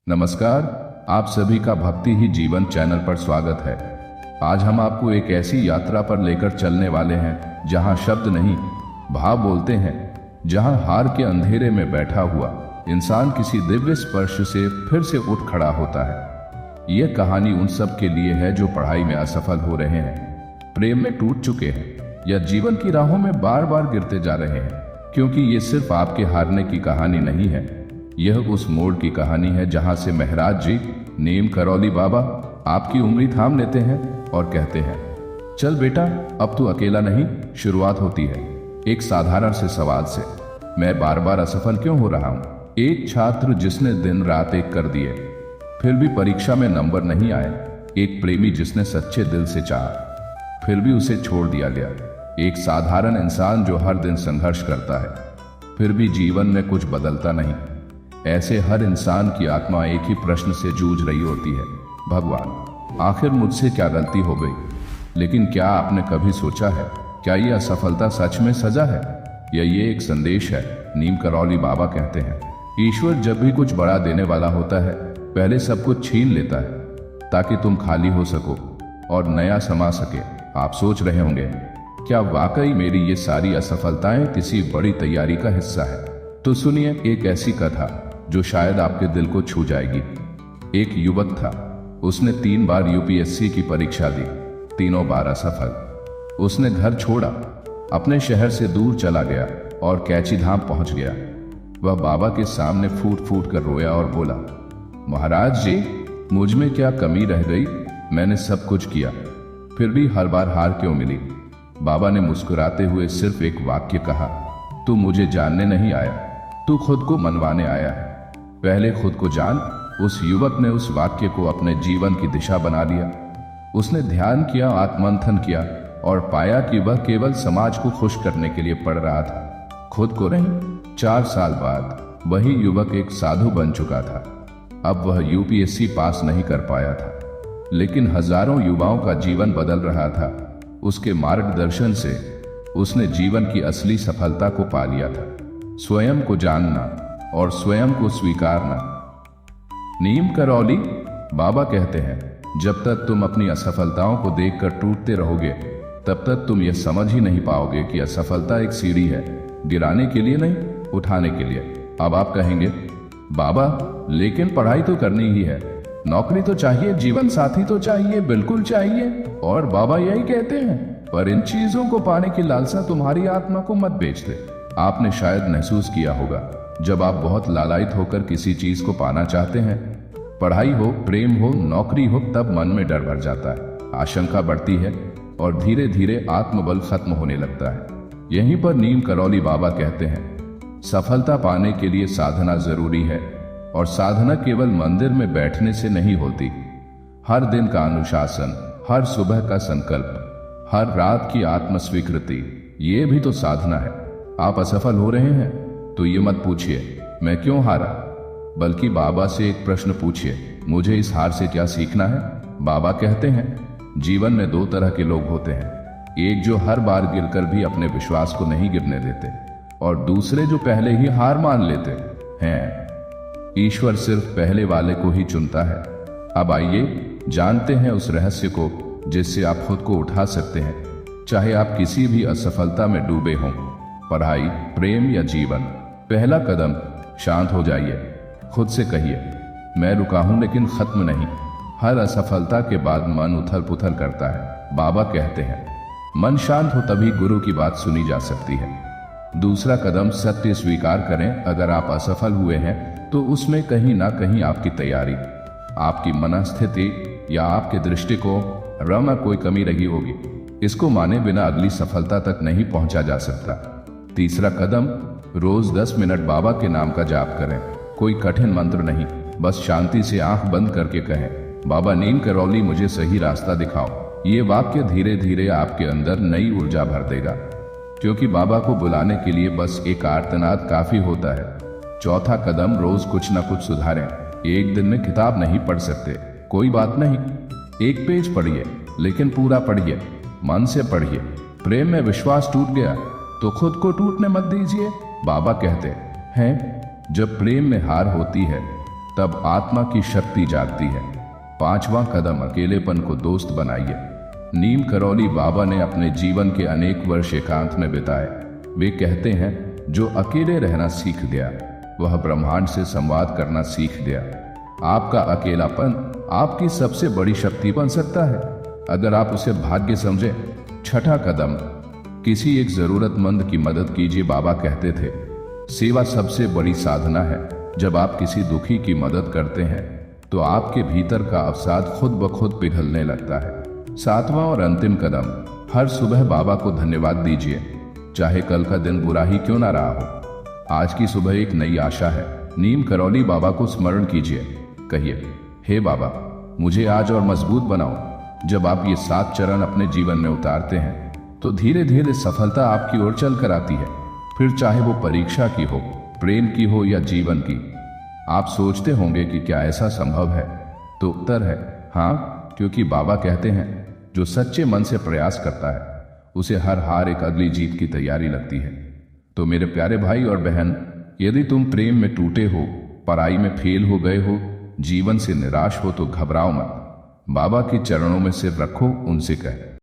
नमस्कार, आप सभी का भक्ति ही जीवन चैनल पर स्वागत है। आज हम आपको एक ऐसी यात्रा पर लेकर चलने वाले हैं जहां शब्द नहीं भाव बोलते हैं, जहां हार के अंधेरे में बैठा हुआ इंसान किसी दिव्य स्पर्श से फिर से उठ खड़ा होता है। यह कहानी उन सब के लिए है जो पढ़ाई में असफल हो रहे हैं, प्रेम में टूट चुके हैं या जीवन की राहों में बार बार गिरते जा रहे हैं। क्योंकि ये सिर्फ आपके हारने की कहानी नहीं है, यह उस मोड़ की कहानी है जहां से महाराज जी नीम करौली बाबा आपकी उंगली थाम लेते हैं और कहते हैं, चल बेटा, अब तू अकेला नहीं। शुरुआत होती है एक साधारण से सवाल से, मैं बार बार असफल क्यों हो रहा हूं। एक छात्र जिसने दिन रात एक कर दिए फिर भी परीक्षा में नंबर नहीं आए। एक प्रेमी जिसने सच्चे दिल से चाहा फिर भी उसे छोड़ दिया गया। एक साधारण इंसान जो हर दिन संघर्ष करता है फिर भी जीवन में कुछ बदलता नहीं। ऐसे हर इंसान की आत्मा एक ही प्रश्न से जूझ रही होती है, भगवान आखिर मुझसे क्या गलती हो गई। लेकिन क्या आपने कभी सोचा है, क्या ये असफलता सच में सजा है या ये एक संदेश है। नीम करौली बाबा कहते हैं, ईश्वर जब भी कुछ बड़ा देने वाला होता है पहले सब कुछ छीन लेता है ताकि तुम खाली हो सको और नया समा सके। आप सोच रहे होंगे, क्या वाकई मेरी ये सारी असफलताएं किसी बड़ी तैयारी का हिस्सा है। तो सुनिए एक ऐसी कथा जो शायद आपके दिल को छू जाएगी। एक युवक था, उसने 3 बार यूपीएससी की परीक्षा दी, तीनों बार असफल। उसने घर छोड़ा, अपने शहर से दूर चला गया और कैची धाम पहुंच गया। वह बाबा के सामने फूट फूट कर रोया और बोला, महाराज जी मुझ में क्या कमी रह गई। मैंने सब कुछ किया फिर भी हर बार हार क्यों मिली। बाबा ने मुस्कुराते हुए सिर्फ एक वाक्य कहा, तू मुझे जानने नहीं आया, तू खुद को मनवाने आया है। पहले खुद को जान। उस युवक ने उस वाक्य को अपने जीवन की दिशा बना लिया। उसने ध्यान किया, आत्ममंथन किया और पाया कि वह केवल समाज को खुश करने के लिए पढ़ रहा था, खुद को नहीं। 4 साल बाद वही युवक एक साधु बन चुका था। अब वह यूपीएससी पास नहीं कर पाया था, लेकिन हजारों युवाओं का जीवन बदल रहा था। उसके मार्गदर्शन से उसने जीवन की असली सफलता को पा लिया था। स्वयं को जानना और स्वयं को स्वीकारना। नीम करौली बाबा कहते हैं, जब तक तुम अपनी असफलताओं को देखकर टूटते रहोगे तब तक तुम यह समझ ही नहीं पाओगे कि असफलता एक सीढ़ी है, गिराने के लिए नहीं, उठाने के लिए। अब आप कहेंगे, बाबा लेकिन पढ़ाई तो करनी ही है, नौकरी तो चाहिए, जीवन साथी तो चाहिए, बिल्कुल चाहिए। और बाबा यही कहते हैं, पर इन चीजों को पाने की लालसा तुम्हारी आत्मा को मत बेच दे। आपने शायद महसूस किया होगा, जब आप बहुत लालायित होकर किसी चीज को पाना चाहते हैं, पढ़ाई हो, प्रेम हो, नौकरी हो, तब मन में डर भर जाता है, आशंका बढ़ती है और धीरे धीरे आत्मबल खत्म होने लगता है। यहीं पर नीम करौली बाबा कहते हैं, सफलता पाने के लिए साधना जरूरी है और साधना केवल मंदिर में बैठने से नहीं होती। हर दिन का अनुशासन, हर सुबह का संकल्प, हर रात की आत्मस्वीकृति, ये भी तो साधना है। आप असफल हो रहे हैं तो ये मत पूछिए मैं क्यों हारा, बल्कि बाबा से एक प्रश्न पूछिए, मुझे इस हार से क्या सीखना है। बाबा कहते हैं, जीवन में 2 तरह के लोग होते हैं, एक जो हर बार गिरकर भी अपने विश्वास को नहीं गिरने देते और दूसरे जो पहले ही हार मान लेते हैं। ईश्वर सिर्फ पहले वाले को ही चुनता है। अब आइए जानते हैं उस रहस्य को जिससे आप खुद को उठा सकते हैं, चाहे आप किसी भी असफलता में डूबे हों, पढ़ाई, प्रेम या जीवन। पहला कदम, शांत हो जाइए। खुद से कहिए, मैं रुका हूं लेकिन खत्म नहीं। हर असफलता के बाद मन उथल पुथल करता है। बाबा कहते हैं, मन शांत हो तभी गुरु की बात सुनी जा सकती है। दूसरा कदम, सत्य स्वीकार करें। अगर आप असफल हुए हैं तो उसमें कहीं ना कहीं आपकी तैयारी, आपकी मनस्थिति या आपके दृष्टिकोण में कोई कमी रही होगी। इसको माने बिना अगली सफलता तक नहीं पहुंचा जा सकता। तीसरा कदम, रोज 10 मिनट बाबा के नाम का जाप करें। कोई कठिन मंत्र नहीं, बस शांति से आंख बंद करके कहें, बाबा नीम करौली मुझे सही रास्ता दिखाओ। ये वाक्य धीरे धीरे आपके अंदर नई ऊर्जा भर देगा, क्योंकि बाबा को बुलाने के लिए बस एक आर्तनाद काफी होता है। चौथा कदम, रोज कुछ ना कुछ सुधारें। एक दिन में किताब नहीं पढ़ सकते, कोई बात नहीं, 1 पेज पढ़िए, लेकिन पूरा पढ़िए, मन से पढ़िए। प्रेम में विश्वास टूट गया तो खुद को टूटने मत दीजिए। बाबा कहते हैं, जब प्रेम में हार होती है तब आत्मा की शक्ति जागती है। पांचवा कदम, अकेलेपन को दोस्त बनाइए। नीम करौली बाबा ने अपने जीवन के अनेक वर्ष एकांत में बिताए। वे कहते हैं, जो अकेले रहना सीख गया वह ब्रह्मांड से संवाद करना सीख गया। आपका अकेलापन आपकी सबसे बड़ी शक्ति बन सकता है अगर आप उसे भाग्य समझें। छठा कदम, किसी एक जरूरतमंद की मदद कीजिए। बाबा कहते थे, सेवा सबसे बड़ी साधना है। जब आप किसी दुखी की मदद करते हैं तो आपके भीतर का अवसाद खुद ब खुद पिघलने लगता है। सातवां और अंतिम कदम, हर सुबह बाबा को धन्यवाद दीजिए, चाहे कल का दिन बुरा ही क्यों ना रहा हो। आज की सुबह एक नई आशा है। नीम करौली बाबा को स्मरण कीजिए, कहिए, हे बाबा मुझे आज और मजबूत बनाओ। जब आप ये 7 चरण अपने जीवन में उतारते हैं तो धीरे धीरे सफलता आपकी ओर चल कर आती है, फिर चाहे वो परीक्षा की हो, प्रेम की हो या जीवन की। आप सोचते होंगे कि क्या ऐसा संभव है? तो उत्तर है हाँ, क्योंकि बाबा कहते हैं, जो सच्चे मन से प्रयास करता है उसे हर हार एक अगली जीत की तैयारी लगती है। तो मेरे प्यारे भाई और बहन, यदि तुम प्रेम में टूटे हो, पढ़ाई में फेल हो गए हो, जीवन से निराश हो, तो घबराओ मत। बाबा के चरणों में सिर रखो, उनसे कहे,